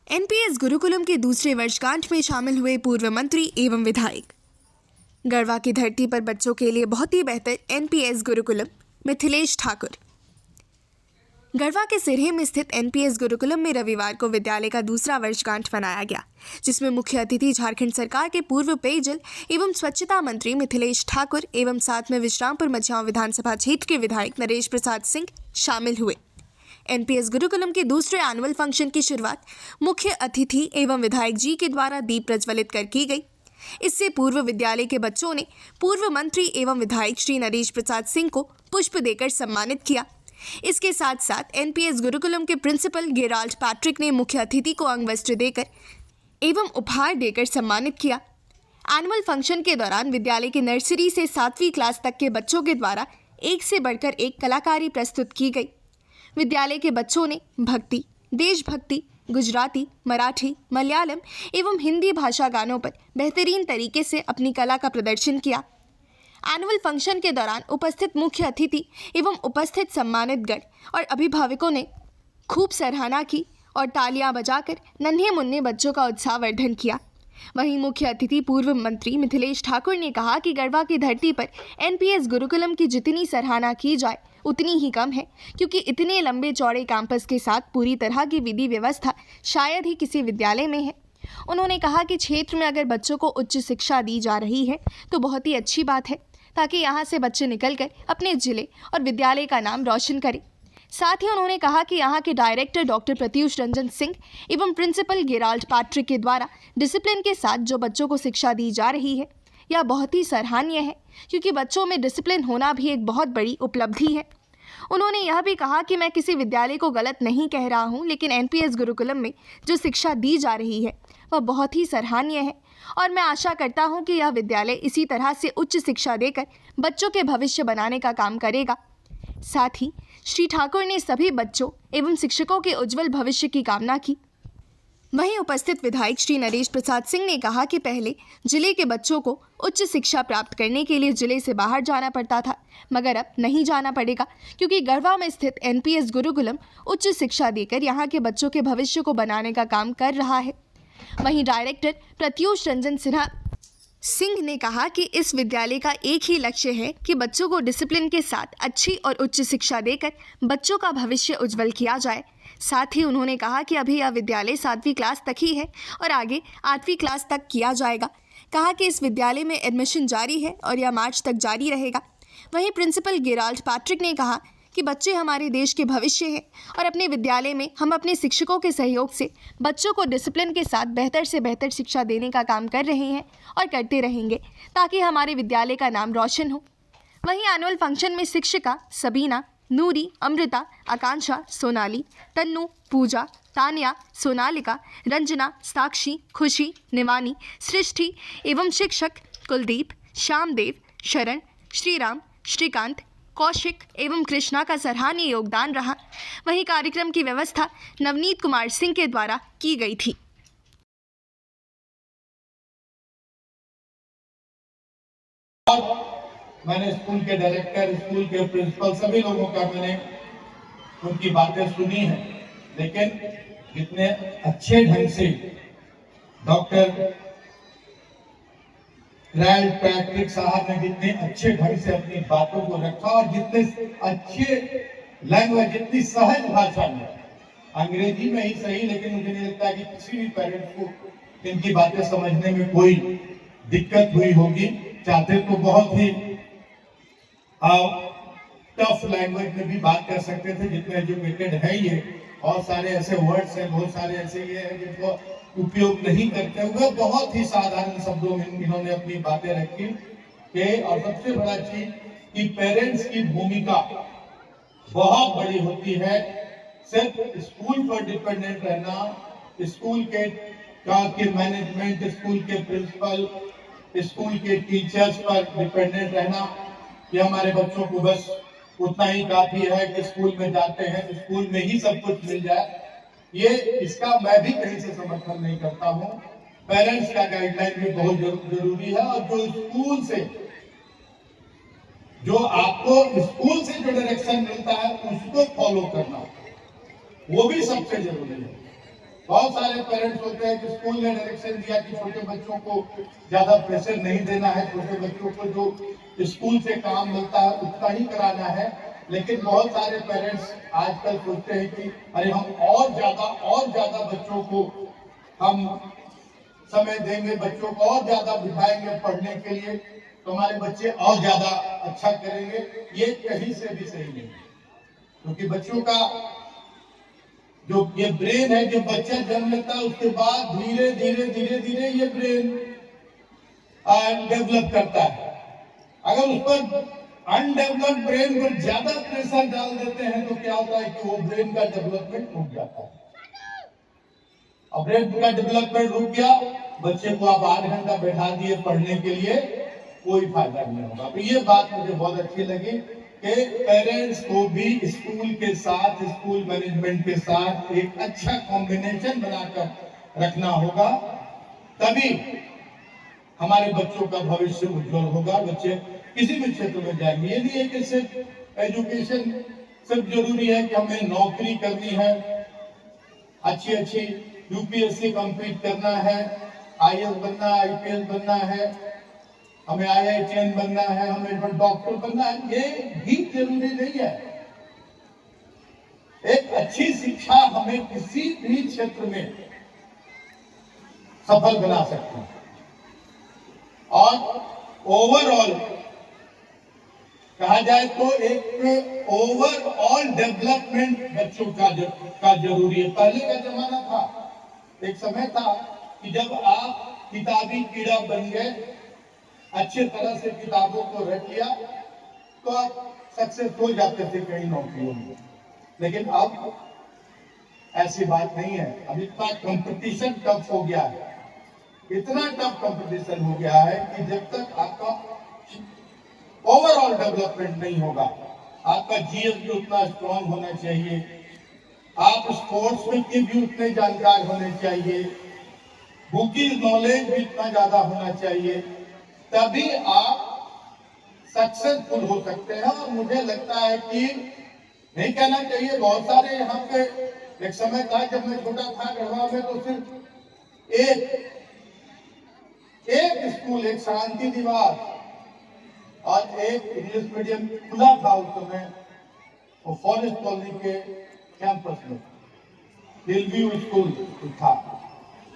NPS Gurukulam के दूसरे वर्षगांठ में शामिल हुए पूर्व मंत्री एवं विधायक। गढ़वा की धरती पर बच्चों के लिए बहुत ही बेहतर एनपीएस गुरुकुलम। मिथिलेश ठाकुर। गढ़वा के सिरहे में स्थित एनपीएस गुरुकुलम में रविवार को विद्यालय का दूसरा वर्षगांठ मनाया गया, जिसमें मुख्य अतिथि झारखंड सरकार के पूर्व पेयजल एवं स्वच्छता मंत्री मिथिलेश ठाकुर एवं साथ में विश्रामपुर मझियां विधानसभा क्षेत्र के विधायक नरेश प्रसाद सिंह शामिल हुए। एनपीएस गुरुकुलम के दूसरे एनुअल फंक्शन की शुरुआत मुख्य अतिथि एवं विधायक जी के द्वारा दीप प्रज्वलित कर की गई। इससे पूर्व विद्यालय के बच्चों ने पूर्व मंत्री एवं विधायक श्री नरेश प्रसाद सिंह को पुष्प देकर सम्मानित किया। इसके साथ साथ एनपीएस गुरुकुलम के प्रिंसिपल गेराल्ड पैट्रिक ने मुख्य अतिथि को अंग वस्त्र देकर एवं उपहार देकर सम्मानित किया। एनुअल फंक्शन के दौरान विद्यालय के नर्सरी से 7वीं क्लास तक के बच्चों के द्वारा एक से बढ़कर एक कलाकारी प्रस्तुत की गई। विद्यालय के बच्चों ने भक्ति, देशभक्ति, गुजराती, मराठी, मलयालम एवं हिंदी भाषा गानों पर बेहतरीन तरीके से अपनी कला का प्रदर्शन किया। एनुअल फंक्शन के दौरान उपस्थित मुख्य अतिथि एवं उपस्थित सम्मानित गण और अभिभावकों ने खूब सराहना की और तालियां बजाकर नन्हे मुन्ने बच्चों का उत्साहवर्धन किया। वहीं मुख्य अतिथि पूर्व मंत्री मिथिलेश ठाकुर ने कहा कि गढ़वा की धरती पर एनपीएस गुरुकुलम की जितनी सराहना की जाए उतनी ही कम है, क्योंकि इतने लंबे चौड़े कैंपस के साथ पूरी तरह की विधि व्यवस्था शायद ही किसी विद्यालय में है। उन्होंने कहा कि क्षेत्र में अगर बच्चों को उच्च शिक्षा दी जा रही है तो बहुत ही अच्छी बात है, ताकि यहाँ से बच्चे निकलकर अपने जिले और विद्यालय का नाम रोशन करें। साथ ही उन्होंने कहा कि यहाँ के डायरेक्टर डॉक्टर प्रत्युष रंजन सिंह एवं प्रिंसिपल गेराल्ड पैट्रिक के द्वारा डिसिप्लिन के साथ जो बच्चों को शिक्षा दी जा रही है यह बहुत ही सराहनीय है, क्योंकि बच्चों में डिसिप्लिन होना भी एक बहुत बड़ी उपलब्धि है। उन्होंने यह भी कहा कि मैं किसी विद्यालय को गलत नहीं कह रहा हूं, लेकिन एनपीएस गुरुकुलम में जो शिक्षा दी जा रही है वह बहुत ही सराहनीय है और मैं आशा करता हूं कि यह विद्यालय इसी तरह से उच्च शिक्षा देकर बच्चों के भविष्य बनाने का काम करेगा। साथ ही श्री ठाकुर ने सभी बच्चों एवं शिक्षकों के उज्जवल भविष्य की कामना की। वहीं उपस्थित विधायक श्री नरेश प्रसाद सिंह ने कहा कि पहले जिले के बच्चों को उच्च शिक्षा प्राप्त करने के लिए जिले से बाहर जाना पड़ता था, मगर अब नहीं जाना पड़ेगा, क्योंकि गढ़वा में स्थित एनपीएस गुरुकुलम उच्च शिक्षा देकर यहाँ के बच्चों के भविष्य को बनाने का काम कर रहा है। वहीं डायरेक्टर प्रत्युष रंजन सिंह ने कहा कि इस विद्यालय का एक ही लक्ष्य है कि बच्चों को डिसिप्लिन के साथ अच्छी और उच्च शिक्षा देकर बच्चों का भविष्य उज्जवल किया जाए। साथ ही उन्होंने कहा कि अभी यह विद्यालय 7वीं क्लास तक ही है और आगे 8वीं क्लास तक किया जाएगा। कहा कि इस विद्यालय में एडमिशन जारी है और यह मार्च तक जारी रहेगा। वहीं प्रिंसिपल गेराल्ड पैट्रिक ने कहा कि बच्चे हमारे देश के भविष्य हैं और अपने विद्यालय में हम अपने शिक्षकों के सहयोग से बच्चों को डिसिप्लिन के साथ बेहतर से बेहतर शिक्षा देने का काम कर रहे हैं और करते रहेंगे, ताकि हमारे विद्यालय का नाम रोशन हो। वहीं एनुअल फंक्शन में शिक्षिका सबीना, नूरी, अमृता, आकांक्षा, सोनाली, तन्नू, पूजा, तानिया, सोनालिका, रंजना, साक्षी, खुशी, निवानी, सृष्टि एवं शिक्षक कुलदीप, श्यामदेव, शरण, श्रीराम, श्रीकांत, कौशिक एवं कृष्णा का सराहनीय योगदान रहा। वहीं कार्यक्रम की व्यवस्था नवनीत कुमार सिंह के द्वारा की गई थी। मैंने स्कूल के डायरेक्टर, स्कूल के प्रिंसिपल सभी लोगों का मैंने उनकी बातें सुनी है, लेकिन इतने अच्छे ढंग से डॉक्टर गेराल्ड पैट्रिक साहब ने जितने अच्छे ढंग से अपनी बातों को रखा और जितने अच्छे लैंग्वेज, जितनी सहज भाषा में, अंग्रेजी में ही सही, लेकिन मुझे नहीं लगता कि किसी भी पेरेंट्स को इनकी बातें समझने में कोई दिक्कत हुई होगी। चाहते तो बहुत ही टफ लैंग्वेज में भी बात कर सकते थे, जितने एजुकेटेड है ये। बहुत सारे ऐसे वर्ड्स हैं, बहुत सारे ऐसे ये हैं जिनको उपयोग नहीं करते हुए बहुत ही साधारण शब्दों में इन्होंने अपनी बातें रखी कि, और सबसे बड़ा चीज कि पेरेंट्स की भूमिका बहुत बड़ी होती है। सिर्फ स्कूल पर डिपेंडेंट रहना, स्कूल के मैनेजमेंट, स्कूल के प्रिंसिपल, स्कूल के टीचर्स पर डिपेंडेंट रहना, कि हमारे बच्चों को बस उतना ही काफी है कि स्कूल में जाते हैं तो स्कूल में ही सब कुछ मिल जाए, ये इसका मैं भी कहीं से समर्थन नहीं करता हूँ। पेरेंट्स का गाइडलाइन भी बहुत जरूरी है और जो स्कूल से, जो आपको स्कूल से जो डायरेक्शन मिलता है उसको फॉलो करना, वो भी सबसे जरूरी है। बहुत सारे पेरेंट्स होते हैं कि स्कूल ने डायरेक्शन दिया कि छोटे बच्चों को ज्यादा प्रेशर नहीं देना है, छोटे बच्चों को जो स्कूल से काम मिलता है उतना ही कराना है। लेकिन बहुत सारे पेरेंट्स आजकल सोचते हैं कि अरे हम और ज्यादा बच्चों को हम समय देंगे, बच्चों को और ज्यादा बिठाएंगे पढ़ने के लिए तो हमारे बच्चे और ज्यादा अच्छा करेंगे। ये कहीं से भी सही नहीं, क्योंकि बच्चों का जो ये ब्रेन है, जो बच्चा जन्म लेता है उसके बाद धीरे धीरे ये ब्रेन डेवलप करता है। अगर उस पर अनडेवलप्ड ब्रेन पर ज्यादा प्रेशर डाल देते हैं तो क्या होता है कि वो ब्रेन का डेवलपमेंट रुक जाता है। अब ब्रेन का डेवलपमेंट रुक गया, बच्चे को आप 8 घंटा बैठा दिए पढ़ने के लिए, कोई फायदा नहीं होगा। तो ये बात मुझे बहुत अच्छी लगी कि पेरेंट्स को भी स्कूल के साथ, स्कूल मैनेजमेंट के साथ एक अच्छा कॉम्बिनेशन बनाकर रखना होगा, तभी हमारे बच्चों का भविष्य उज्जवल होगा। बच्चे किसी भी क्षेत्र में जाएंगे। ये नहीं है कि सिर्फ एजुकेशन सिर्फ जरूरी है कि हमें नौकरी करनी है, अच्छी यूपीएससी कंप्लीट करना है, आईएएस बनना, आईपीएस बनना है, हमें आईआईटीएन बनना है, हमें डॉक्टर बनना है, ये भी जरूरी नहीं है। एक अच्छी शिक्षा हमें किसी भी क्षेत्र में सफल बना सकती है। और ओवरऑल कहा जाए तो एक ओवरऑल डेवलपमेंट बच्चों का जरूरी है। पहले का जमाना था, एक समय था कि जब आप किताबी कीड़ा बन गए, अच्छे तरह से किताबों को रख लिया तो आप सक्सेस हो जाते थे कई नौकरियों में। लेकिन अब ऐसी बात नहीं है। अब इतना कंपटीशन टफ हो गया है, इतना टफ कंपटीशन हो गया है कि जब तक आपका ओवरऑल डेवलपमेंट नहीं होगा, आपका जीएस भी उतना स्ट्रॉन्ग होना चाहिए, आप स्पोर्ट्स में के भी उतने जानकार होने चाहिए, बुकी नॉलेज भी इतना ज्यादा होना चाहिए, तभी आप सक्सेसफुल हो सकते हैं। और मुझे लगता है कि नहीं कहना चाहिए, बहुत सारे यहाँ पे एक समय था जब मैं छोटा था गढ़वा में, तो सिर्फ एक स्कूल, एक शांति निवास और एक इंग्लिश मीडियम खुला था उस समय, वो फॉरेस्ट कॉलोनी के कैंपस में हिलव्यू स्कूल था।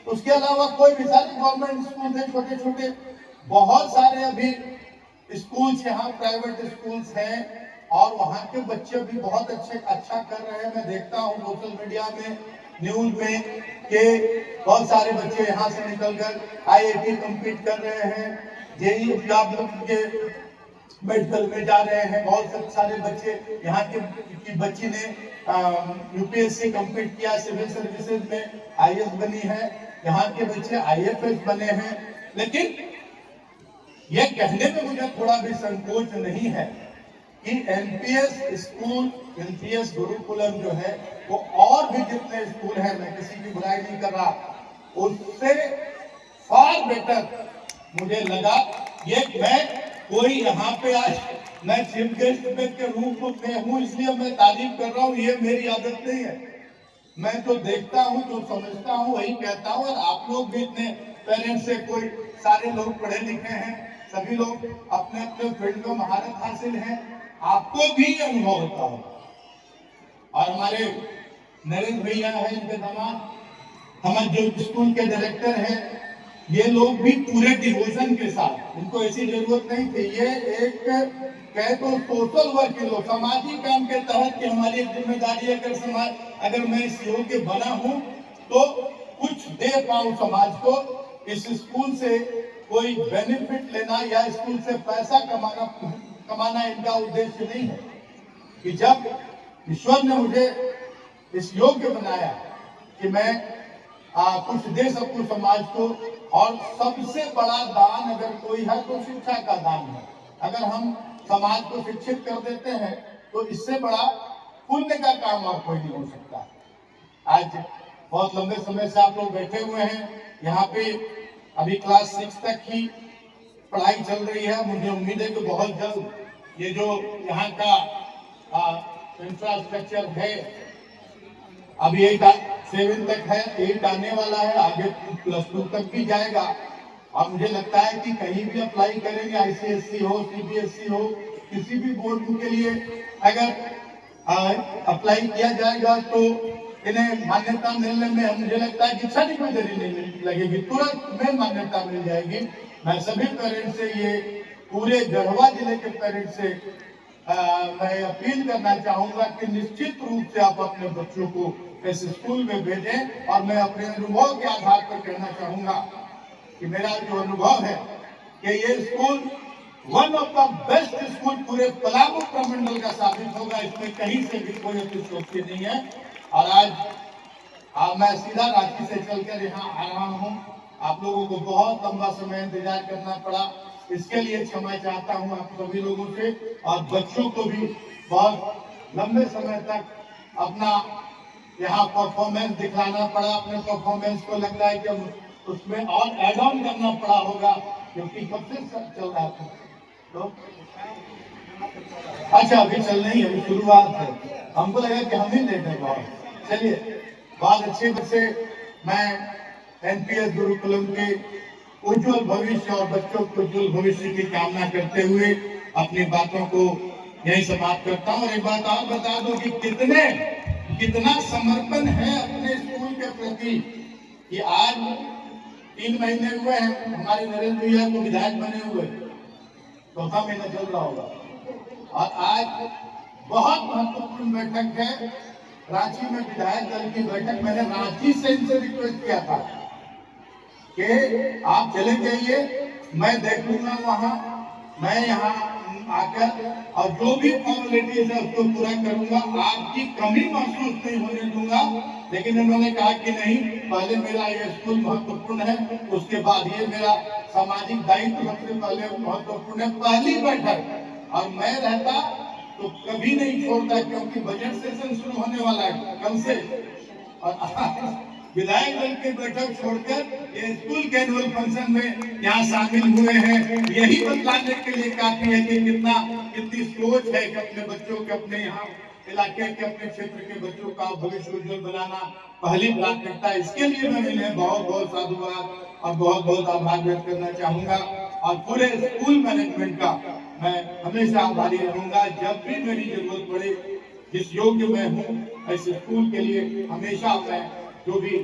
उसके अलावा कोई भी सारे गवर्नमेंट स्कूल थे छोटे छोटे। बहुत सारे अभी स्कूल्स यहाँ प्राइवेट स्कूल्स हैं और वहाँ के बच्चे भी बहुत अच्छा कर रहे हैं। मैं देखता हूँ सोशल मीडिया में, न्यूज में कि बहुत सारे बच्चे यहाँ से निकलकर आईआईटी कंप्लीट कर रहे हैं, जेईई के मेडिकल में जा रहे हैं। बहुत सारे बच्चे यहाँ की बच्ची ने यूपीएससी कंप्लीट किया, सिविल सर्विसेज में आईएएस बनी है, यहाँ के बच्चे आईएफएस बने हैं। लेकिन यह कहने में मुझे थोड़ा भी संकोच नहीं है कि एनपीएस स्कूल, एनपीएस गुरुकुलम जो है वो और भी जितने स्कूल हैं, मैं किसी की बुराई नहीं कर रहा, उससे फार बेटर मुझे लगा। ये मैं कोई यहाँ पे आज मैं चीफ गेस्ट के रूप में हूँ इसलिए मैं तारीफ कर रहा हूँ, ये मेरी आदत नहीं है। मैं जो देखता हूँ, जो समझता हूँ वही कहता हूँ। और आप लोग भी इतने पेरेंट्स से, कोई सारे लोग पढ़े लिखे हैं, सभी लोग अपने अपने फील्ड में महारत हासिल है, आपको भी अनुभव होता होगा। और हमारे नरेंद्र भैया है, इनके दामाद, हमारे जो स्कूल के डायरेक्टर हैं, ये लोग भी पूरे डिवोशन के साथ, इनको ऐसी जरूरत नहीं थी, ये एक कहे तो सोशल वर्क के लोग, सामाजिक काम के तहत कि हमारी जिम्मेदारी है, अगर मैं इस योग्य बना हूं तो कुछ दे पाऊं समाज को, इस स्कूल से कोई बेनिफिट लेना या स्कूल से पैसा कमाना इनका उद्देश्य नहीं है। कि जब ईश्वर ने मुझे इस योग्य बनाया कि मैं कुछ दे सकूं समाज को, और सबसे बड़ा दान अगर कोई है तो शिक्षा का दान है। अगर हम समाज को शिक्षित कर देते हैं तो इससे बड़ा पुण्य का काम और कोई नहीं हो सकता। आज बहुत लंबे समय से आप लोग बैठे हुए हैं यहाँ पे, अभी क्लास 6 तक की पढ़ाई चल रही है। मुझे उम्मीद है कि बहुत जल्द ये जो यहाँ का इंफ्रास्ट्रक्चर है, अभी 7 तक है, 8 आने वाला है, आगे +2 तक भी जाएगा। और मुझे लगता है कि कहीं भी अप्लाई करेंगे, ICSE हो, CBSE हो, किसी भी बोर्ड के लिए अगर अप्लाई किया जाएगा तो इन्हें मान्यता मिलने में मुझे लगता है कि क्षण कोई देरी नहीं लगेगी, तुरंत में मान्यता मिल जाएगी। मैं सभी पेरेंट्स से, ये पूरे गढ़वा जिले के पेरेंट्स से मैं अपील करना चाहूंगा कि निश्चित रूप से आप अपने बच्चों को इस स्कूल में भेजें। और मैं अपने अनुभव के आधार पर कहना चाहूंगा कि मेरा जो अनुभव है कि ये school one of the best school पूरे पलामू प्रमंडल का साबित होगा, इसमें कहीं से भी कोई अतिशयोक्ति नहीं है। और आज मैं सीधा रांची से चलकर यहाँ आ रहा हूँ। आप लोगों को बहुत लंबा समय इंतजार करना पड़ा, इसके लिए क्षमा चाहता हूँ आप सभी लोगों से। और बच्चों को भी बहुत लंबे समय तक अपना यहाँ परफॉर्मेंस दिखाना पड़ा। अपने परफॉर्मेंस को लगता है कि उसमें और एड ऑन करना पड़ा होगा, क्योंकि कब से चल रहा था तो अच्छा अभी चल नहीं, अभी शुरुआत है। हमको लगा कि हम ही लेट है बहुत। चलिए, बहुत अच्छे से मैं NPS गुरुकुलम के उज्जवल भविष्य और बच्चों के उज्जवल भविष्य की कामना करते हुए अपनी बातों को यही समाप्त करता हूँ। और एक बात और बता दो कि कितना समर्पण है अपने स्कूल के प्रति। कि आज 3 महीने हुए हैं हमारे नरेंद्र भैया को विधायक बने हुए, 4था महीना चल रहा होगा। और आज बहुत महत्वपूर्ण बैठक है, रांची में विधायक दल की बैठक। मैंने रांची से इनसे रिक्वेस्ट किया था कि आप चले जाइए, मैं देखूंगा वहां, मैं यहाँ आकर और जो भी फॉर्मेलिटीज है उसको पूरा करूंगा, आपकी कमी महसूस नहीं होने दूंगा। लेकिन उन्होंने कहा कि नहीं, पहले मेरा ये स्कूल महत्वपूर्ण है, उसके बाद ये मेरा सामाजिक दायित्व सबसे पहले महत्वपूर्ण है। पहली बैठक और मैं रहता तो कभी नहीं छोड़ता, क्योंकि बजट सेशन शुरू होने वाला है कल से। और विधायक दल की बैठक छोड़कर ये स्कूल के एनुअल फंक्शन में यहाँ शामिल हुए हैं, यही बतलाने के लिए काफी है कि कितनी सोच है कि अपने बच्चों के, अपने यहाँ इलाके के, अपने क्षेत्र के बच्चों का भविष्य उज्जवल बनाना पहली प्राथमिकता। इसके लिए मैं इन्हें बहुत बहुत साधुवाद और बहुत बहुत आभार व्यक्त करना चाहूंगा। और पूरे स्कूल मैनेजमेंट का मैं हमेशा आभारी रहूंगा। जब भी मेरी जरूरत पड़े, जिस योग्य मैं हूँ ऐसे स्कूल के लिए, हमेशा मैं जो भी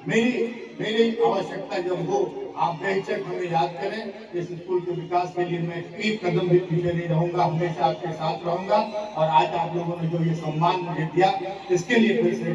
मेरी आवश्यकता जब हो, आप बेहिचक हमें याद करें। इस स्कूल के विकास के लिए मैं एक कदम भी पीछे नहीं रहूंगा, हमेशा आपके साथ रहूंगा। और आज आप लोगों ने जो ये सम्मान मुझे दिया, इसके लिए फिर से